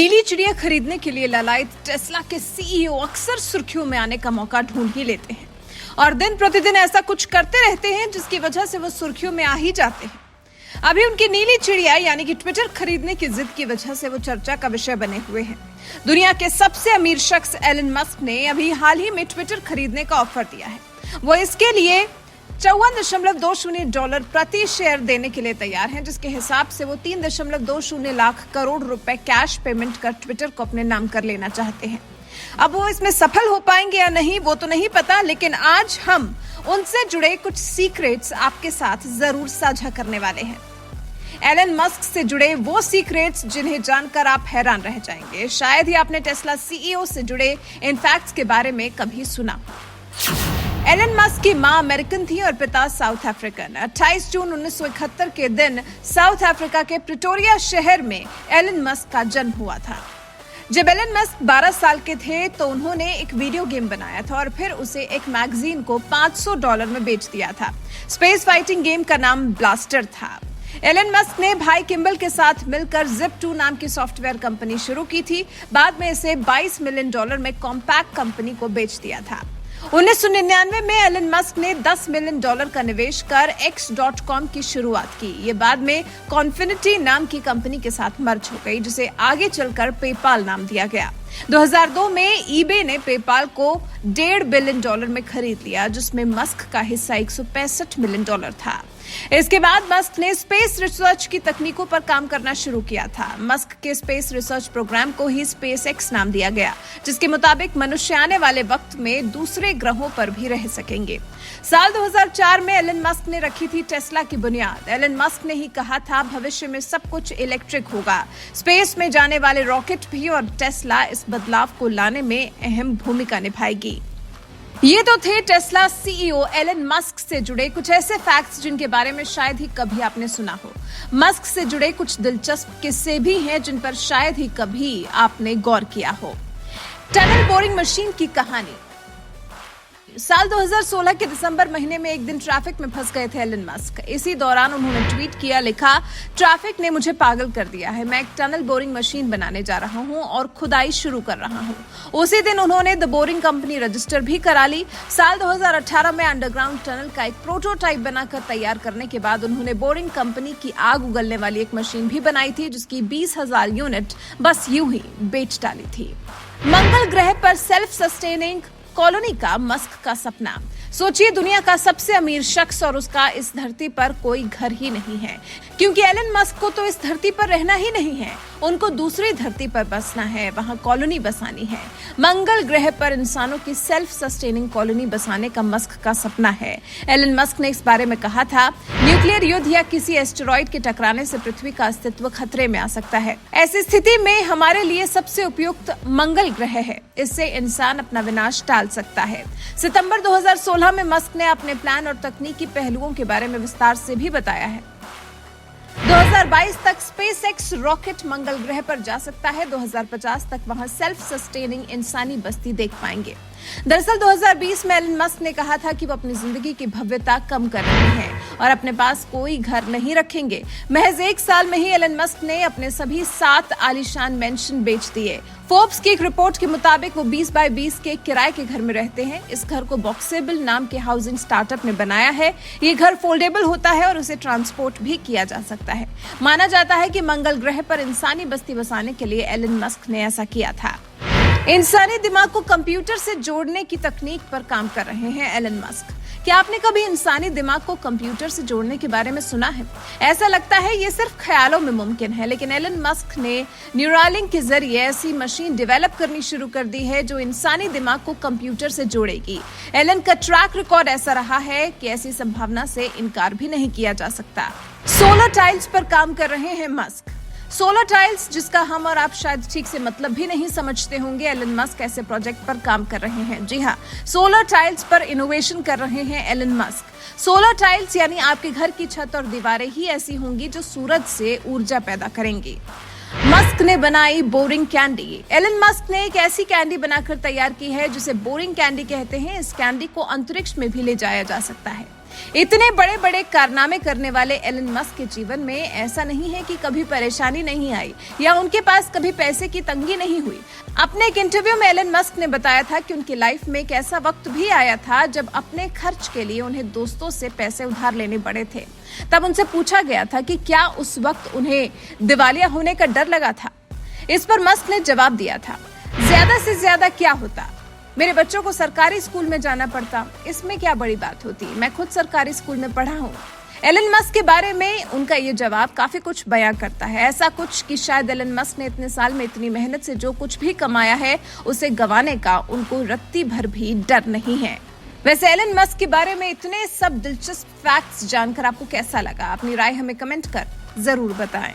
नीली चिड़िया खरीदने के लिए ललायत टेस्ला के सीईओ अक्सर सुर्खियों में आने का मौका ढूंढ ही लेते हैं और दिन प्रतिदिन ऐसा कुछ करते रहते हैं जिसकी वजह से वो सुर्खियों में आ ही जाते हैं। अभी उनकी नीली चिड़िया यानी कि ट्विटर खरीदने की जिद की वजह से वो चर्चा का विषय बने हुए हैं। दुनिया के सबसे अमीर शख्स एलन मस्क ने अभी हाल ही में ट्विटर खरीदने का ऑफर दिया है। वो इसके लिए $54.20 प्रति शेयर देने के लिए तैयार हैं, जिसके हिसाब से वो 3.20 लाख करोड़ रुपए कैश पेमेंट कर ट्विटर को अपने नाम कर लेना चाहते हैं। अब वो इसमें सफल हो पाएंगे या नहीं वो तो नहीं पता, लेकिन आज हम उनसे जुड़े कुछ सीक्रेट्स आपके साथ जरूर साझा करने वाले हैं। एलन मस्क से जुड़े वो सीक्रेट्स जिन्हें जानकर आप हैरान रह जाएंगे। शायद ही आपने टेस्ला सीईओ से जुड़े इन फैक्ट्स के बारे में कभी सुना। एलन मस्क की मां अमेरिकन थी और पिता साउथ अफ्रीकन। 28 जून 1971 के दिन साउथ अफ्रीका के प्रिटोरिया शहर में एलन मस्क का जन्म हुआ था। जब एलन मस्क 12 साल के थे तो उन्होंने एक वीडियो गेम बनाया था और फिर उसे एक मैगजीन को $500 में बेच दिया था। स्पेस फाइटिंग गेम का नाम ब्लास्टर था। एलन मस्क ने भाई किम्बल के साथ मिलकर Zip2 नाम की सॉफ्टवेयर कंपनी शुरू की थी। बाद में इसे $22 मिलियन में कॉम्पैक्ट कंपनी को बेच दिया था। 1999 में एलन मस्क ने $10 मिलियन का निवेश कर X.com की शुरुआत की। ये बाद में कॉन्फिनिटी नाम की कंपनी के साथ मर्ज हो गई, जिसे आगे चलकर पेपाल नाम दिया गया। 2002 में ईबे ने पेपाल को $1.5 बिलियन में खरीद लिया, जिसमें मस्क का हिस्सा $165 मिलियन था। इसके बाद मस्क ने स्पेस रिसर्च की तकनीकों पर काम करना शुरू किया था। मस्क के स्पेस रिसर्च प्रोग्राम को ही SpaceX नाम दिया गया, जिसके मुताबिक मनुष्य आने वाले वक्त में दूसरे ग्रहों पर भी रह सकेंगे। साल 2004 में एलन मस्क ने रखी थी टेस्ला की बुनियाद। एलन मस्क ने ही कहा था भविष्य में सब कुछ इलेक्ट्रिक होगा, स्पेस में जाने वाले रॉकेट भी, और टेस्ला इस बदलाव को लाने में अहम भूमिका निभाएगी। ये तो थे टेस्ला सीईओ एलन मस्क से जुड़े कुछ ऐसे फैक्ट्स जिनके बारे में शायद ही कभी आपने सुना हो। मस्क से जुड़े कुछ दिलचस्प किस्से भी हैं जिन पर शायद ही कभी आपने गौर किया हो। टनल बोरिंग मशीन की कहानी। साल 2016 के दिसंबर महीने में एक दिन ट्रैफिक में फंस गए थे एलन मस्क। इसी दौरान उन्होंने ट्वीट किया, लिखा, ट्रैफिक ने मुझे पागल कर दिया है। मैं एक टनल बोरिंग मशीन बनाने जा रहा हूं और खुदाई शुरू कर रहा हूं। उसी दिन उन्होंने द बोरिंग कंपनी रजिस्टर भी करा ली। साल 2018 में अंडरग्राउंड टनल का एक प्रोटोटाइप बनाकर तैयार करने के बाद उन्होंने बोरिंग कंपनी की आग उगलने वाली एक मशीन भी बनाई थी, जिसकी 20,000 यूनिट बस यूं ही बेच डाली थी। मंगल ग्रह पर सेल्फ सस्टेनिंग कॉलोनी का मस्क का सपना। सोचिए, दुनिया का सबसे अमीर शख्स और उसका इस धरती पर कोई घर ही नहीं है, क्योंकि एलन मस्क को तो इस धरती पर रहना ही नहीं है, उनको दूसरी धरती पर बसना है, वहां कॉलोनी बसानी है। मंगल ग्रह पर इंसानों की सेल्फ सस्टेनिंग कॉलोनी बसाने का मस्क का सपना है। एलन मस्क ने इस बारे में कहा था, न्यूक्लियर युद्ध या किसी एस्टेरॉइड के टकराने से पृथ्वी का अस्तित्व खतरे में आ सकता है। ऐसी स्थिति में हमारे लिए सबसे उपयुक्त मंगल ग्रह है। इससे इंसान अपना विनाश टाल सकता है। सितंबर 2016 में मस्क ने अपने प्लान और तकनीकी पहलुओं के बारे में विस्तार से भी बताया है। 2022 तक SpaceX रॉकेट मंगल ग्रह पर जा सकता है। 2050 तक वहां सेल्फ सस्टेनिंग इंसानी बस्ती देख पाएंगे। दरअसल 2020 में एलन मस्क ने कहा था कि वो अपनी जिंदगी की भव्यता कम कर रहे हैं और अपने पास कोई घर नहीं रखेंगे। महज 1 साल में ही एलन मस्क ने अपने सभी 7 आलीशान मेंशन बेच दिए। फोर्ब्स की एक रिपोर्ट के मुताबिक वो 20 बाय 20 के किराए के घर में रहते हैं। इस घर को बॉक्सेबल नाम के हाउसिंग स्टार्टअप ने बनाया है। ये घर फोल्डेबल होता है और उसे ट्रांसपोर्ट भी किया जा सकता है। माना जाता है कि मंगल ग्रह पर इंसानी बस्ती बसाने के लिए एलन मस्क ने ऐसा किया था। इंसानी दिमाग को कंप्यूटर से जोड़ने की तकनीक पर काम कर रहे हैं एलन मस्क। क्या आपने कभी इंसानी दिमाग को कंप्यूटर से जोड़ने के बारे में सुना है? ऐसा लगता है ये सिर्फ ख्यालों में मुमकिन है, लेकिन एलन मस्क ने न्यूरालिंक के जरिए ऐसी मशीन डेवलप करनी शुरू कर दी है जो इंसानी दिमाग को कंप्यूटर से जोड़ेगी। एलन का ट्रैक रिकॉर्ड ऐसा रहा है कि ऐसी संभावना से इनकार भी नहीं किया जा सकता। सोलर टाइल्स पर काम कर रहे हैं मस्क। सोलर टाइल्स, जिसका हम और आप शायद ठीक से मतलब भी नहीं समझते होंगे। एलन मस्क ऐसे प्रोजेक्ट पर काम कर रहे हैं। जी हाँ, सोलर टाइल्स पर इनोवेशन कर रहे हैं एलन मस्क। सोलर टाइल्स यानी आपके घर की छत और दीवारें ही ऐसी होंगी जो सूरज से ऊर्जा पैदा करेंगी। मस्क ने बनाई बोरिंग कैंडी। एलन मस्क ने एक ऐसी कैंडी बनाकर तैयार की है जिसे बोरिंग कैंडी कहते हैं। इस कैंडी को अंतरिक्ष में भी ले जाया जा सकता है। इतने बड़े बड़े कारनामे करने वाले एलन मस्क के जीवन में ऐसा नहीं है कि कभी परेशानी नहीं आई या उनके पास कभी पैसे की तंगी नहीं हुई। अपने एक इंटरव्यू में एलन मस्क ने बताया था कि उनकी लाइफ में एक ऐसा वक्त भी आया था जब अपने खर्च के लिए उन्हें दोस्तों से पैसे उधार लेने पड़े थे। तब उनसे पूछा गया था कि क्या उस वक्त उन्हें दिवालिया होने का डर लगा था। इस पर मस्क ने जवाब दिया था, ज्यादा से ज्यादा क्या होता, मेरे बच्चों को सरकारी स्कूल में जाना पड़ता, इसमें क्या बड़ी बात होती, मैं खुद सरकारी स्कूल में पढ़ा हूँ। एलन मस्क के बारे में उनका ये जवाब काफी कुछ बयां करता है। ऐसा कुछ कि शायद एलन मस्क ने इतने साल में इतनी मेहनत से जो कुछ भी कमाया है उसे गंवाने का उनको रत्ती भर भी डर नहीं है। वैसे एलन मस्क के बारे में इतने सब दिलचस्प फैक्ट्स जानकर आपको कैसा लगा? अपनी राय हमें कमेंट कर जरूर बताएं।